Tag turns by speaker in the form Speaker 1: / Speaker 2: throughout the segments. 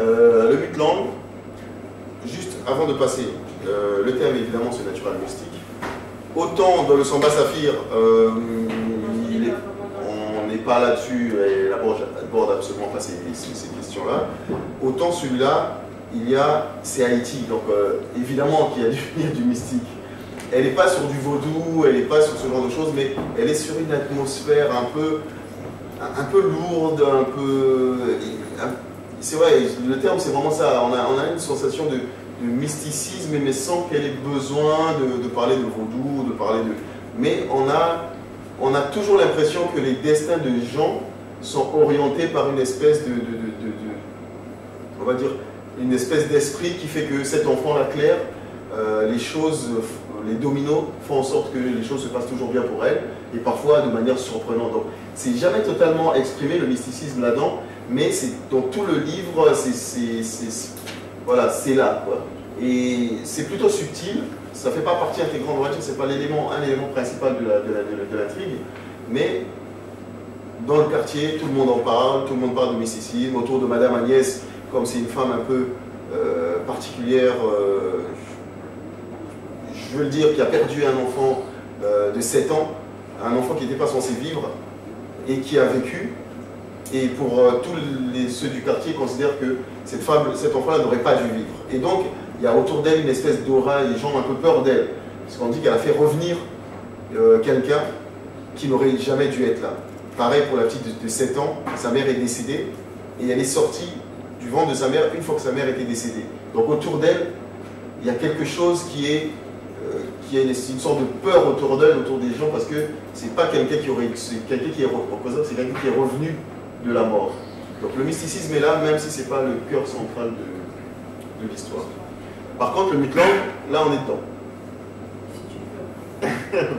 Speaker 1: Le Mutlang, juste avant de passer, le thème évidemment c'est natural mystique. Autant dans le Samba Saphir, on n'est pas là-dessus, et la board absolument pas ces questions-là. Autant celui-là, c'est Haïti, donc évidemment qu'il y a du mystique. Elle n'est pas sur du vaudou, elle n'est pas sur ce genre de choses, mais elle est sur une atmosphère un peu lourde, un peu... C'est vrai, le terme c'est vraiment ça, on a une sensation de mysticisme, mais sans qu'elle ait besoin de parler de vaudou, de parler de... Mais on a toujours l'impression que les destins de gens sont orientés par une espèce on va dire, une espèce d'esprit qui fait que cet enfant-là, Claire, les choses, les dominos font en sorte que les choses se passent toujours bien pour elle, et parfois de manière surprenante. Donc, c'est jamais totalement exprimé le mysticisme là-dedans, mais c'est dans tout le livre, voilà, c'est là, quoi. Et c'est plutôt subtil, ça ne fait pas partie intégrante, on va dire, c'est pas un élément principal de l'intrigue, mais dans le quartier, tout le monde en parle, tout le monde parle de mysticisme, autour de Madame Agnès, comme c'est une femme un peu particulière, je veux le dire, qui a perdu un enfant de 7 ans, un enfant qui n'était pas censé vivre, et qui a vécu, et pour tous ceux du quartier considèrent que cet enfant-là n'aurait pas dû vivre. Et donc, il y a autour d'elle une espèce d'aura, et les gens ont un peu peur d'elle, parce qu'on dit qu'elle a fait revenir quelqu'un qui n'aurait jamais dû être là. Pareil pour la petite de 7 ans, sa mère est décédée, et elle est sortie du ventre de sa mère une fois que sa mère était décédée. Donc autour d'elle, il y a quelque chose qui est une sorte de peur autour d'elle, autour des gens, parce que c'est pas quelqu'un qui aurait, c'est quelqu'un qui est revenu de la mort. Donc le mysticisme est là, même si c'est pas le cœur central de l'histoire. Par contre, le Mutlang, là on est dedans.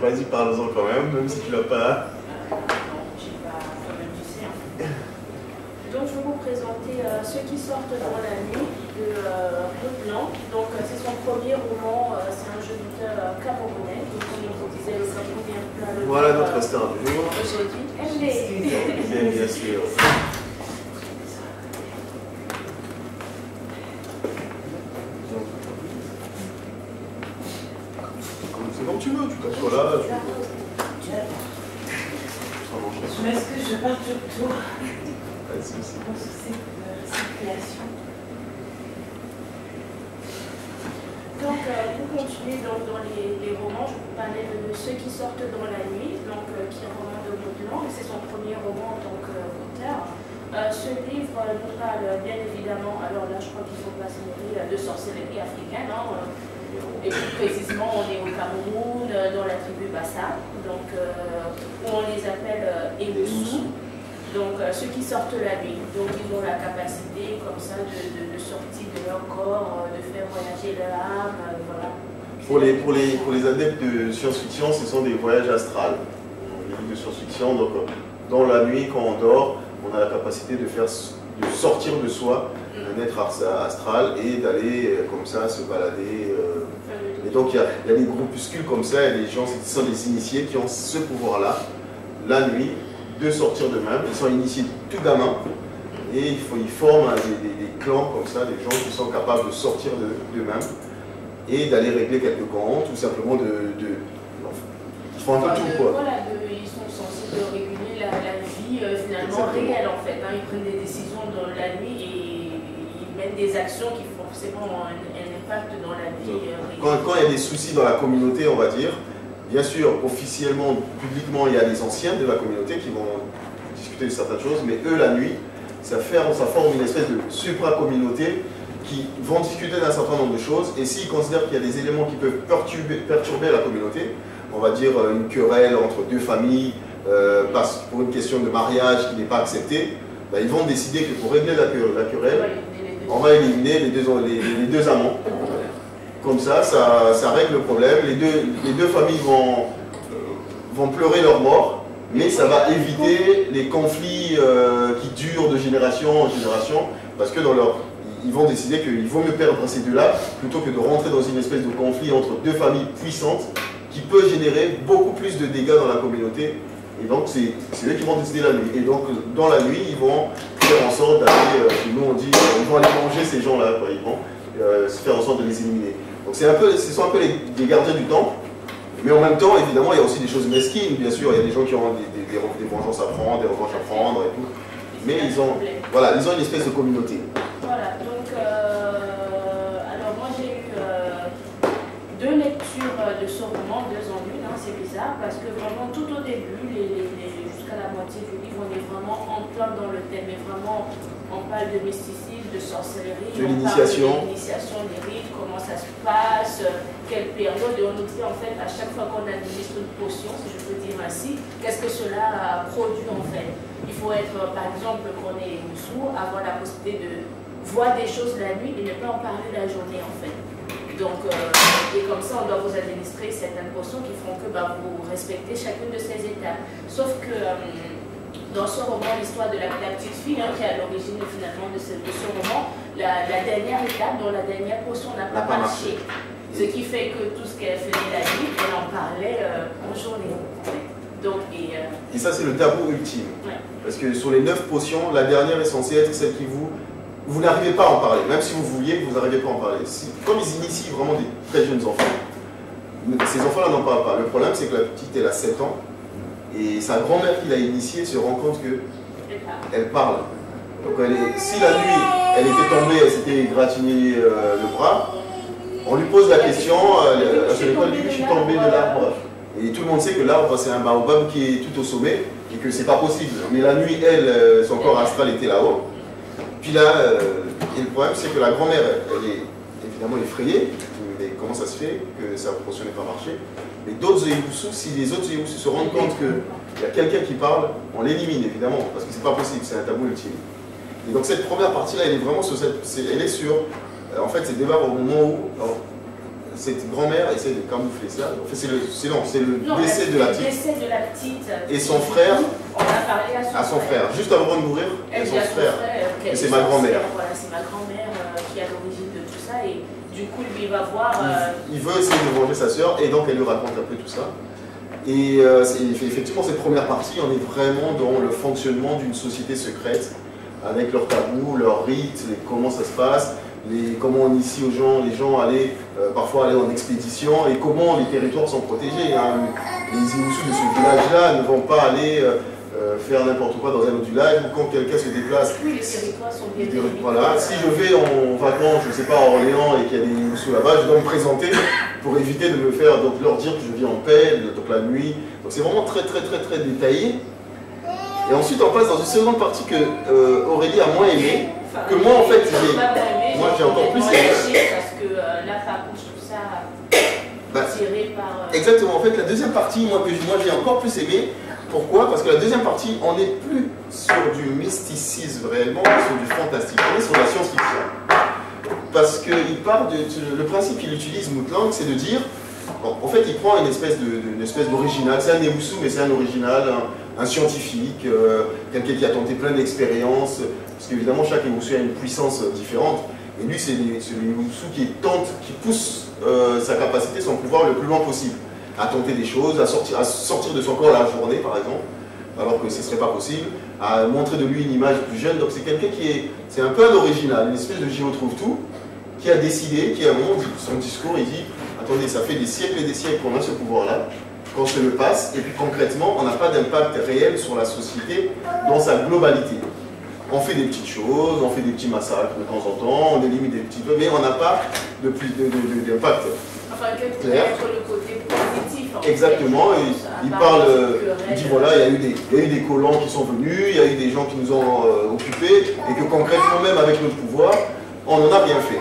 Speaker 1: Vas-y, parle-en quand même si tu l'as pas.
Speaker 2: Donc je vais vous présenter Ceux qui sortent dans la nuit de Mutlang. Donc c'est son premier roman, c'est un jeune auteur camerounais. Donc comme je vous disais, le Cameroun vient plein de...
Speaker 1: Voilà notre star du jour.
Speaker 2: Aujourd'hui, MD.
Speaker 1: Bien sûr. C'est comme tu veux, tu t'assois là.
Speaker 3: Est-ce que je parle sur toi?
Speaker 1: C'est
Speaker 3: cette création.
Speaker 2: Donc, pour continuer dans les romans, je vous parlais de Ceux qui sortent dans la nuit, donc, qui est un roman de Mutlang, c'est son premier roman en tant qu'auteur. Ce livre nous parle bien évidemment, alors là je crois qu'il faut pas se nourrir de sorcellerie africaine, hein, et plus précisément on est au Cameroun, dans la tribu Bassa, donc, où on les appelle Ewusu. Donc ceux qui sortent la nuit, donc ils ont la capacité comme ça de sortir de leur corps, de faire voyager leur âme, voilà.
Speaker 1: Pour les adeptes de science-fiction, ce sont des voyages astrales. Les livres de science-fiction, donc dans la nuit, quand on dort, on a la capacité de sortir de soi, un être astral, et d'aller comme ça se balader. Et donc il y a des groupuscules comme ça, et les gens, ce sont des initiés qui ont ce pouvoir-là, la nuit, de sortir d'eux-mêmes. Ils sont initiés tout gamin, et ils forment des clans comme ça, des gens qui sont capables de sortir d'eux-mêmes et d'aller régler quelques comptes, tout simplement ils font un peu tout, quoi.
Speaker 2: Voilà, ils sont censés de réguler la vie finalement réelle en fait. Hein. Ils prennent des décisions dans la nuit et ils mènent des actions qui forcément ont un impact dans la vie réelle.
Speaker 1: Quand il y a des soucis dans la communauté, on va dire, bien sûr, officiellement, publiquement, il y a les anciens de la communauté qui vont discuter de certaines choses, mais eux, la nuit, ça forme une espèce de supra-communauté qui vont discuter d'un certain nombre de choses, et s'ils considèrent qu'il y a des éléments qui peuvent perturber la communauté, on va dire une querelle entre deux familles, pour une question de mariage qui n'est pas acceptée, ben, ils vont décider que pour régler la querelle, on va éliminer les deux amants. Comme ça règle le problème. Les deux familles vont pleurer leur mort, mais ça va éviter les conflits qui durent de génération en génération, parce que ils vont décider qu'il vaut mieux perdre ces deux-là plutôt que de rentrer dans une espèce de conflit entre deux familles puissantes qui peut générer beaucoup plus de dégâts dans la communauté Et donc c'est eux qui vont décider la nuit. Et donc dans la nuit, ils vont faire en sorte d'aller, nous on dit, ils vont aller manger ces gens-là, ils vont faire en sorte de les éliminer. Donc ce sont un peu les gardiens du temple, mais en même temps, évidemment, il y a aussi des choses mesquines, bien sûr, il y a des gens qui ont des vengeances à prendre, des revanches à prendre et tout. Mais ils ont une espèce de communauté.
Speaker 2: Voilà, donc alors moi j'ai eu 2 lectures de ce roman, 2 en une, hein, c'est bizarre, parce que vraiment tout au début, jusqu'à la moitié du livre, on est vraiment en plein dans le thème, et vraiment on parle de mysticisme, de sorcellerie,
Speaker 1: de l'initiation,
Speaker 2: des rites, comment ça se passe, quelle période, et on nous dit en fait à chaque fois qu'on administre une potion, si je peux dire ainsi, qu'est-ce que cela produit en fait. Il faut être, par exemple, qu'on est sourd, avoir la possibilité de voir des choses la nuit et ne pas en parler la journée en fait. Donc, et comme ça, on doit vous administrer certaines potions qui feront que vous respectez chacune de ces étapes. Sauf que dans ce roman, l'histoire de la petite fille, qui est à l'origine finalement de ce roman, la dernière étape, dont la dernière potion n'a pas marché. Ce qui fait que tout ce qu'elle faisait la nuit, elle en parlait en journée. Donc,
Speaker 1: et ça, c'est le tabou ultime.
Speaker 2: Ouais.
Speaker 1: Parce que sur les 9 potions, la dernière est censée être celle qui vous n'arrivez pas à en parler. Même si vous vouliez, vous n'arrivez pas à en parler. Comme ils initient vraiment des très jeunes enfants, ces enfants-là n'en parlent pas. Le problème, c'est que la petite, elle a 7 ans. Et sa grand-mère qui l'a initiée se rend compte qu'elle parle. Donc si la nuit, elle était tombée, elle s'était égratignée le bras, on lui pose la question, je suis tombée de l'arbre. Et tout le monde sait que l'arbre, c'est un baobab qui est tout au sommet et que c'est pas possible. Mais la nuit, son corps astral était là-haut. Puis là, et le problème, c'est que la grand-mère, elle est évidemment effrayée. Mais comment ça se fait que sa potion n'ait pas marché? Mais d'autres Eoussous, si les autres Eoussous se rendent compte qu'il y a quelqu'un qui parle, on l'élimine évidemment, parce que c'est pas possible, c'est un tabou ultime. Et donc cette première partie-là, elle est vraiment sur elle est sur, en fait, c'est débat au moment où cette grand-mère essaie de camoufler ça. En fait, c'est le décès de la petite.
Speaker 2: Le décès de la petite.
Speaker 1: Et son frère.
Speaker 2: On a parlé à son frère.
Speaker 1: Juste avant de mourir,
Speaker 2: elle
Speaker 1: son frère.
Speaker 2: Et
Speaker 1: c'est ma grand-mère.
Speaker 2: Voilà, c'est ma grand-mère qui est à l'origine de tout ça. Et du coup, lui, il va voir.
Speaker 1: Il veut essayer de venger sa sœur, et donc elle lui raconte un peu tout ça. Et effectivement, cette première partie, on est vraiment dans le fonctionnement d'une société secrète, avec leurs tabous, leurs rites, comment ça se passe, comment on initie aux gens, les gens parfois aller en expédition, et comment les territoires sont protégés. Hein. Les Eoussous de ce village-là ne vont pas aller faire n'importe quoi dans un autre village, ou quand quelqu'un se déplace.
Speaker 2: Oui, les territoires sont bien déliés.
Speaker 1: Voilà, si je vais en vacances, je ne sais pas, à Orléans, et qu'il y a des Eoussous là-bas, je dois me présenter pour éviter de me faire, donc leur dire que je viens en paix, donc la nuit. Donc c'est vraiment très très très très détaillé. Et ensuite on passe dans une seconde partie que Aurélie a moins aimé, que moi en fait j'ai encore plus aimé.
Speaker 2: Parce que là par contre je trouve ça tiré par...
Speaker 1: Exactement, en fait la deuxième partie, moi j'ai encore plus aimé. Pourquoi? Parce que la deuxième partie, on n'est plus sur du mysticisme réellement, mais sur du fantastique, on est sur la science-fiction. Parce que le principe qu'il utilise, Moutlang, c'est de dire, en fait il prend une espèce d'original, c'est un Eoussou, mais c'est un original, un scientifique, quelqu'un qui a tenté plein d'expériences, parce qu'évidemment chaque Eoussou a une puissance différente, et lui c'est l'Eoussou qui pousse sa capacité, son pouvoir le plus loin possible, à tenter des choses, à sortir de son corps la journée par exemple, alors que ce ne serait pas possible, à montrer de lui une image plus jeune. Donc c'est quelqu'un c'est un peu un original, une espèce de Géo trouve tout, qui a décidé, qui a son discours, il dit, attendez, ça fait des siècles et des siècles qu'on a ce pouvoir-là, qu'on se le passe, et puis concrètement, on n'a pas d'impact réel sur la société dans sa globalité. On fait des petites choses, on fait des petits massacres de temps en temps, on élimine des petits peu, mais on n'a pas d'impact.
Speaker 2: Enfin, quel pourrait être le côté positif en fait.
Speaker 1: Exactement, il parle, il dit voilà, il y a eu des colons qui sont venus, il y a eu des gens qui nous ont occupés, et que concrètement même avec notre pouvoir, on n'en a rien fait.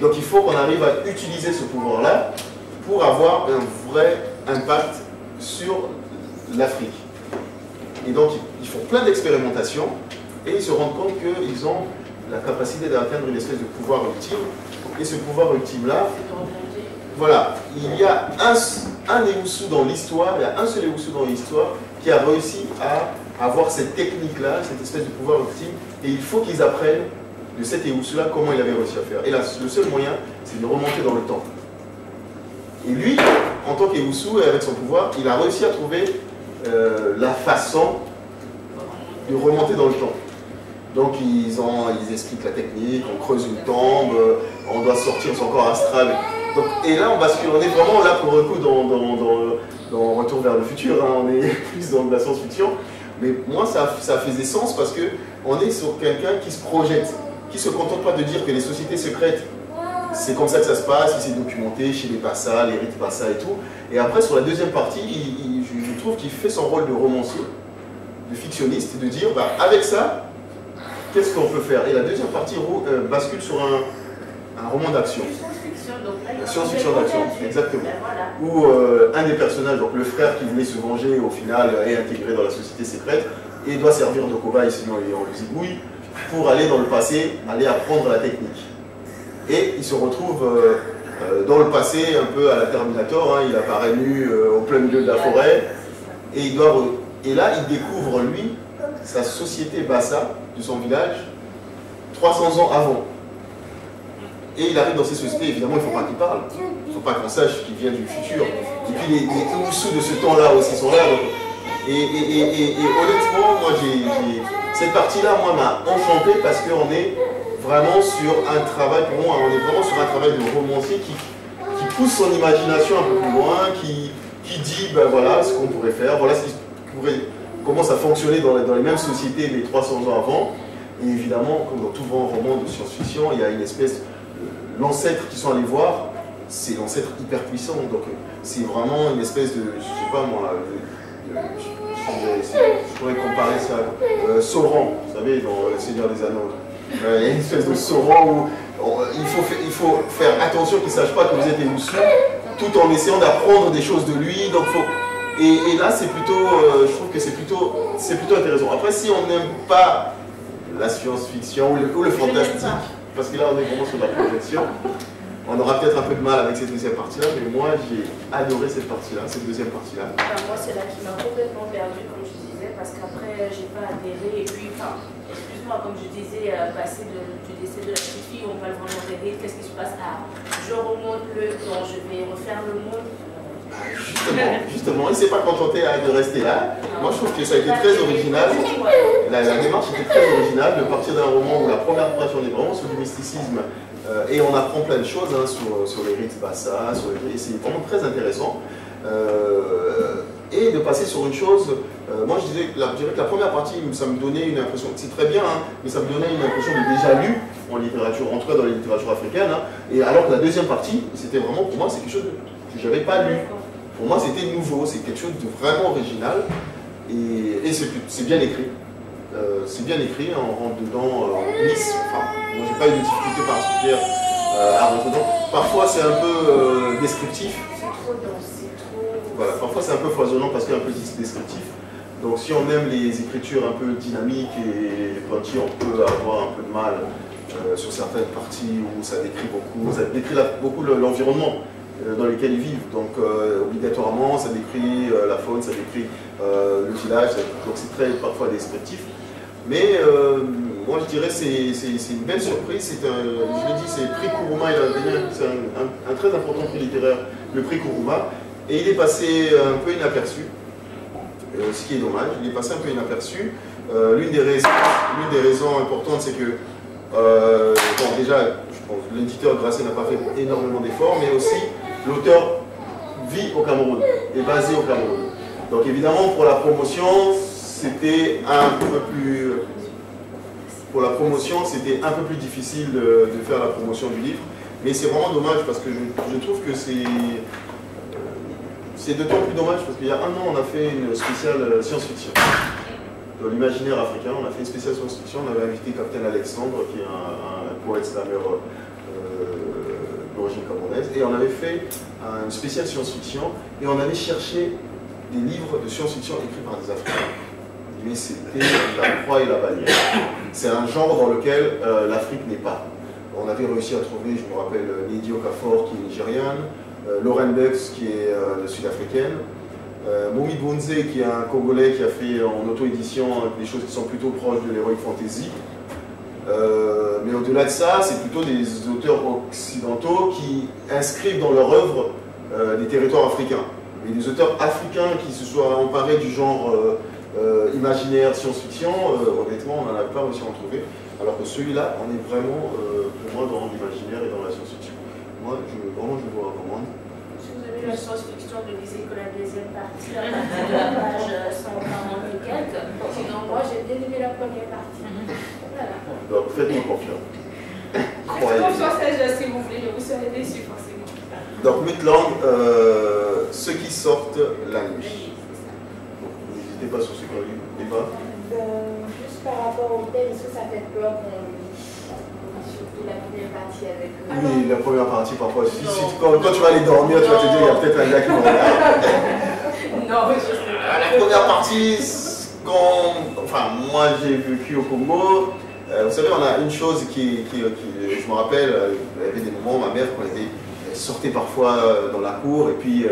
Speaker 1: Donc il faut qu'on arrive à utiliser ce pouvoir-là pour avoir un vrai impact sur l'Afrique. Et donc ils font plein d'expérimentations, et ils se rendent compte qu'ils ont la capacité d'atteindre une espèce de pouvoir ultime, et ce pouvoir ultime-là, voilà, il y a un Eoussou dans l'histoire, il y a un seul Eoussou dans l'histoire qui a réussi à avoir cette technique-là, cette espèce de pouvoir ultime, et il faut qu'ils apprennent de cet Eoussou-là comment il avait réussi à faire. Et là, le seul moyen, c'est de remonter dans le temps. Et lui, en tant qu'Eoussou, et avec son pouvoir, il a réussi à trouver la façon de remonter dans le temps. Donc ils expliquent la technique, on creuse une tombe, on doit sortir son corps astral. Donc, et là on bascule, on est vraiment là pour le coup dans Retour vers le futur, hein, on est plus dans de la science-fiction. Mais moi ça faisait sens parce qu'on est sur quelqu'un qui se projette, qui ne se contente pas de dire que les sociétés secrètes, c'est comme ça que ça se passe, il s'est documenté chez les Bassa, les rites Bassa et tout. Et après sur la deuxième partie, je trouve qu'il fait son rôle de romancier, de fictionniste, de dire bah, avec ça, qu'est-ce qu'on peut faire? Et la deuxième partie bascule sur un roman d'action. Science-fiction d'action, exactement. Où un des personnages, donc le frère qui voulait se venger, au final est intégré dans la société secrète et doit servir de cobaye, sinon on le zigouille, pour aller dans le passé, aller apprendre la technique. Et il se retrouve dans le passé, un peu à la Terminator, hein, il apparaît nu au plein milieu de la forêt, et, et là il découvre, lui, sa société Bassa, de son village, 300 ans avant. Et il arrive dans ces sociétés, évidemment, il ne faut pas qu'il parle. Il ne faut pas qu'on sache qu'il vient du futur. Et puis les Oussous de ce temps-là aussi sont là. Donc, et honnêtement, moi, cette partie-là, moi, m'a enchanté parce qu'on est vraiment sur un travail, pour moi, on est vraiment sur un travail de romancier qui pousse son imagination un peu plus loin, qui dit, ben voilà, ce qu'on pourrait faire, voilà comment ça fonctionnait dans les mêmes sociétés mais 300 ans avant. Et évidemment, comme dans tout grand roman de science-fiction, il y a une espèce l'ancêtre qu'ils sont allés voir, c'est l'ancêtre hyper puissant, donc c'est vraiment une espèce de, je sais pas moi, je pourrais comparer ça à Sauron, vous savez, dans Le Seigneur des Anneaux. Il y a une espèce de Sauron où il faut faire attention qu'il ne sache pas que vous êtes des Oussous, tout en essayant d'apprendre des choses de lui, donc et là c'est plutôt, je trouve que c'est plutôt intéressant. Après, si on n'aime pas la science-fiction ou le fantastique, parce que là on est vraiment sur la projection, on aura peut-être un peu de mal avec cette deuxième partie-là, mais moi j'ai adoré cette partie-là, cette deuxième partie-là.
Speaker 2: Moi c'est là qui m'a complètement perdu, comme je disais, parce qu'après j'ai pas adhéré, et puis, enfin, excuse-moi, comme je disais, passer du décès de la petite fille, on va vraiment rêver, qu'est-ce qui se passe? Ah, je remonte le temps, je vais refaire le monde. Justement, il ne s'est pas contenté de rester là. Moi, je trouve que ça a été très original. La démarche était très originale de partir d'un roman où la première page, on est vraiment sur du mysticisme et on apprend plein de choses hein, sur les rites Bassa, c'est vraiment très intéressant. Et de passer sur une chose, moi je dirais que la première partie, ça me donnait une impression, c'est très bien, hein, mais ça me donnait une impression de déjà lu en littérature, en tout cas dans la littérature africaine. Hein, et alors que la deuxième partie, c'était vraiment pour moi, c'est quelque chose que je n'avais pas lu. Pour moi, c'était nouveau, c'est quelque chose de vraiment original et c'est bien écrit. C'est bien écrit, on rentre dedans, on glisse. Enfin, moi, j'ai pas eu de difficulté particulière à rentrer dedans. Parfois, c'est un peu descriptif. C'est trop dense, c'est trop...
Speaker 1: Voilà, parfois, c'est un peu foisonnant parce qu'il y a un peu descriptif. Donc, si on aime les écritures un peu dynamiques et punchy, on peut avoir un peu de mal sur certaines parties où ça décrit beaucoup l'environnement dans lesquels ils vivent. Donc obligatoirement, ça décrit la faune, ça décrit le village, donc c'est très parfois descriptif. Mais moi je dirais c'est une belle surprise, je l'ai dit, c'est le prix Kuruma, c'est un très important prix littéraire, le prix Kuruma, et il est passé un peu inaperçu, ce qui est dommage, il est passé un peu inaperçu. L'une des raisons importantes, c'est que bon, déjà, je pense l'éditeur Grasset n'a pas fait énormément d'efforts, mais aussi l'auteur vit au Cameroun, est basé au Cameroun. Donc évidemment, pour la promotion, c'était un peu plus... Pour la promotion, c'était un peu plus difficile de faire la promotion du livre. Mais c'est vraiment dommage parce que je trouve que c'est d'autant plus dommage parce qu'il y a un an, on a fait une spéciale science-fiction. Dans l'imaginaire africain, on a fait une spéciale science-fiction, on avait invité Captain Alexandre, qui est un poète slammer d'origine camerounaise, et on avait fait une spéciale science-fiction, et on avait cherché des livres de science-fiction écrits par des Africains. Mais c'était la croix et la bannière. C'est un genre dans lequel l'Afrique n'est pas. On avait réussi à trouver, je me rappelle, Nnedi Okorafor, qui est nigériane, Lauren Bucks, qui est sud-africaine, Momi Bonze, qui est un Congolais qui a fait en auto-édition des choses qui sont plutôt proches de l'heroic fantasy. Mais au-delà de ça, c'est plutôt des auteurs occidentaux qui inscrivent dans leur œuvre des territoires africains. Mais des auteurs africains qui se soient emparés du genre imaginaire, science-fiction, honnêtement, on n'en a pas réussi à en trouver. Alors que celui-là, on est vraiment, pour moi, dans l'imaginaire et dans la science-fiction. Moi, vraiment, je le vois vraiment.
Speaker 2: Si vous avez la science-fiction, ne lisez que la deuxième partie, la page 140 et quelques. Sinon, moi, j'ai bien aimé la première partie. Voilà.
Speaker 1: Donc, faites-moi confiance.
Speaker 2: Faites confiance à Jess, si vous voulez, vous serez déçus, forcément.
Speaker 1: Donc, Mythland, ceux qui sortent la nuit. N'hésitez pas sur ce qu'on lit. Eva.
Speaker 4: Juste par rapport au thème, est-ce que ça fait peur qu'on lit surtout la première partie avec eux?
Speaker 1: Oui, la première partie, parfois. Quand tu vas aller dormir, tu vas te dire, il y a peut-être un gars qui me regarde.
Speaker 2: Non, je sais pas.
Speaker 1: La première partie, enfin, moi j'ai vécu au Congo. Vous savez, on a une chose qui je me rappelle, il y avait des moments, ma mère, quand elle sortait parfois dans la cour, et puis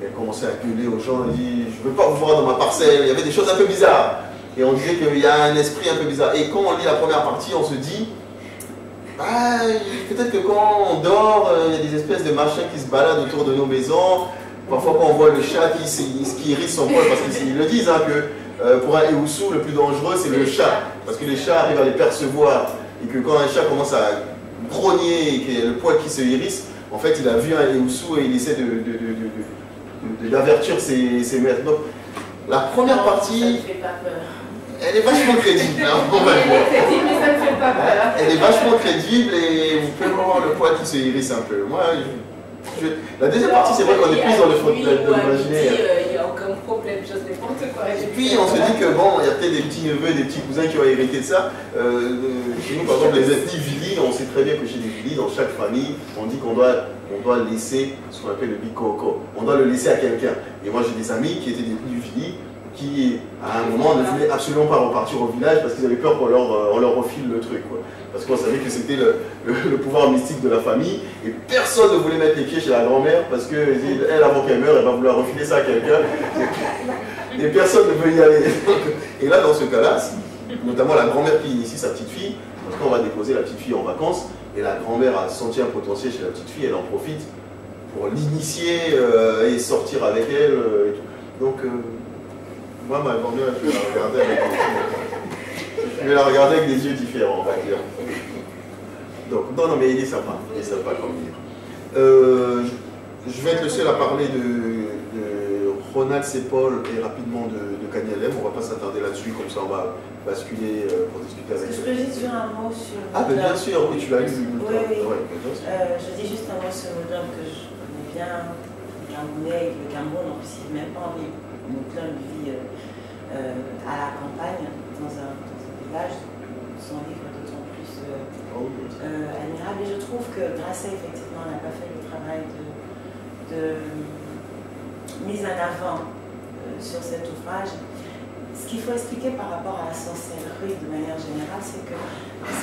Speaker 1: elle commençait à gueuler aux gens, elle dit, je ne veux pas vous voir dans ma parcelle, il y avait des choses un peu bizarres. Et on disait qu'il y a un esprit un peu bizarre. Et quand on lit la première partie, on se dit, ah, peut-être que quand on dort, il y a des espèces de machins qui se baladent autour de nos maisons. Parfois, quand on voit le chat qui hérisse son poil, parce qu'ils le disent, hein, que pour un Eoussou, le plus dangereux, c'est le chat. Parce que les chats arrivent à les percevoir. Et que quand un chat commence à grogner et qu'il y a le poil qui se hérisse, en fait, il a vu un Eoussou et il essaie d'avertir ses maîtres. Donc, la première partie,
Speaker 2: ça ne fait pas peur.
Speaker 1: elle est vachement crédible. Hein,
Speaker 2: Elle est crédible, mais ça ne fait pas peur.
Speaker 1: Elle est vachement crédible et vous pouvez voir le poil qui se hérisse un peu. Moi, la deuxième partie, c'est vrai qu'on est plus dans l'imaginaire.
Speaker 2: Il n'y a aucun problème, je sais n'importe quoi.
Speaker 1: Et puis on se dit que bon, il y a peut-être des petits neveux, des petits cousins qui ont hérité de ça. Chez nous, par exemple, les ethnies Vili, on sait très bien que chez les Vili, dans chaque famille, on dit qu'on doit laisser ce qu'on appelle le bikoko. On doit le laisser à quelqu'un. Et moi, j'ai des amis qui étaient des ethnies Vili, qui à un moment ne voulaient absolument pas repartir au village parce qu'ils avaient peur qu'on leur refile le truc, quoi. Parce qu'on savait que c'était le pouvoir mystique de la famille et personne ne voulait mettre les pieds chez la grand-mère parce qu'elle, avant qu'elle meure, elle va vouloir refiler ça à quelqu'un et personne ne veut y aller. Et là, dans ce cas-là, notamment la grand-mère qui initie sa petite fille, parce qu'on va déposer la petite fille en vacances et la grand-mère a senti un potentiel chez la petite fille, elle en profite pour l'initier et sortir avec elle. Et tout. Donc, moi, ma grand-mère, je vais la regarder avec des yeux différents, on va dire. Donc, non, mais il est sympa comme livre. Je vais être le seul à parler de Ronald Sepol et rapidement de Kanyalem. On ne va pas s'attarder là-dessus, comme ça on va basculer pour discuter avec eux.
Speaker 3: Je peux juste dire un mot sur...
Speaker 1: Ah, ben bien sûr, oui, tu l'as lu.
Speaker 3: Oui. Je dis juste un mot sur Moudlum que je connais bien, le Camerounais, le Cameroun, donc si même pas envie, Moudlum vit à la campagne, dans un village, son livre est d'autant plus admirable. Et je trouve que Grasset, effectivement, n'a pas fait le travail de mise en avant sur cet ouvrage. Ce qu'il faut expliquer par rapport à la sorcellerie de manière générale, c'est que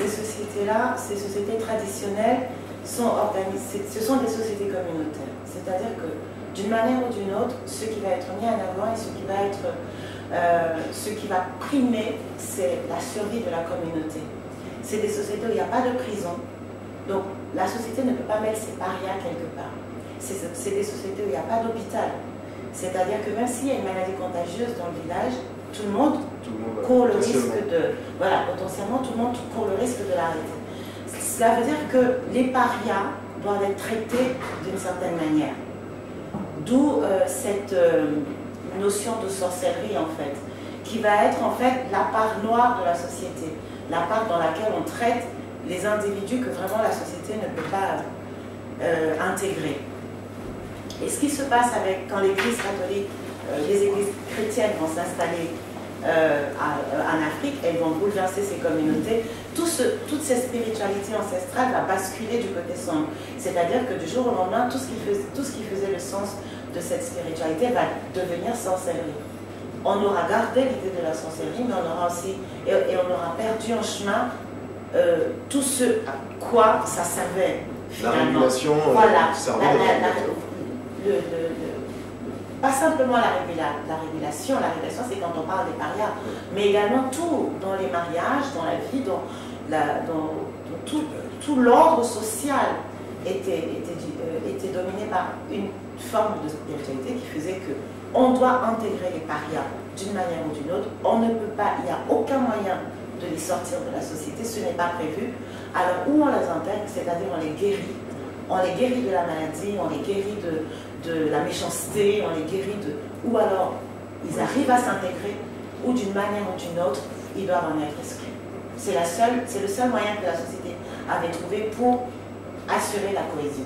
Speaker 3: ces sociétés-là, ces sociétés traditionnelles, sont organisées, ce sont des sociétés communautaires. C'est-à-dire que d'une manière ou d'une autre, ce qui va être mis en avant et ce qui va primer, c'est la survie de la communauté. C'est des sociétés où il n'y a pas de prison. Donc la société ne peut pas mettre ses parias quelque part. C'est des sociétés où il n'y a pas d'hôpital. C'est-à-dire que même s'il y a une maladie contagieuse dans le village, tout le monde court le risque de... Voilà, potentiellement, tout le monde court le risque de l'arrêter. Cela veut dire que les parias doivent être traités d'une certaine manière. D'où cette notion de sorcellerie, en fait, qui va être, en fait, la part noire de la société, la part dans laquelle on traite les individus que vraiment la société ne peut pas intégrer. Et ce qui se passe quand l'Église catholique, les églises chrétiennes vont s'installer en Afrique, elles vont bouleverser ces communautés, toute cette spiritualité ancestrale va basculer du côté sombre. C'est-à-dire que du jour au lendemain, tout ce qui faisait le sens de cette spiritualité va devenir sorcellerie. On aura gardé l'idée de la sorcellerie, mais on aura aussi, et on aura perdu en chemin tout ce à quoi ça servait finalement.
Speaker 1: La régulation,
Speaker 3: voilà, pas simplement la régulation c'est quand on parle des parias, mais également tout dans les mariages, dans la vie, dans tout l'ordre social était dominé par une forme de spiritualité qui faisait que on doit intégrer les parias d'une manière ou d'une autre. On ne peut pas, il n'y a aucun moyen de les sortir de la société, ce n'est pas prévu. Alors où on les intègre, c'est-à-dire on les guérit. On les guérit de la maladie, on les guérit de la méchanceté, on les guérit de... Ou alors ils arrivent à s'intégrer, ou d'une manière ou d'une autre, ils doivent en être exclus. C'est le seul moyen que la société avait trouvé pour assurer la cohésion.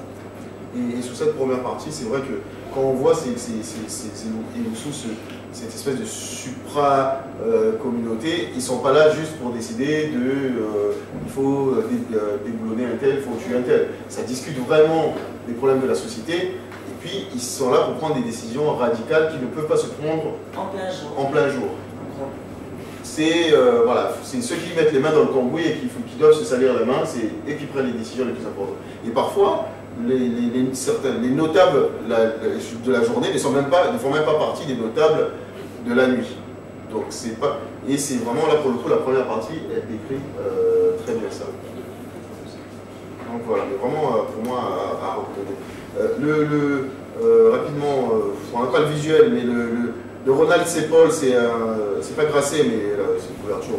Speaker 1: Et sur cette première partie, c'est vrai que quand on voit cette espèce de supra-communauté, ils ne sont pas là juste pour décider il faut déboulonner un tel, il faut tuer un tel. Ça discute vraiment des problèmes de la société, et puis ils sont là pour prendre des décisions radicales qui ne peuvent pas se prendre en plein jour. C'est voilà, ceux qui mettent les mains dans le cambouis et qui doivent se salir les mains, c'est eux qui prennent les décisions les plus importantes. Et parfois, les notables de la journée ne font même pas partie des notables de la nuit. Donc c'est pas, et c'est vraiment là pour le coup la première partie, elle décrit très bien ça. Donc voilà, mais vraiment pour moi à recommander. Rapidement, on n'a pas le visuel, mais le Ronald C. Paul, c'est pas Grasset, mais c'est une couverture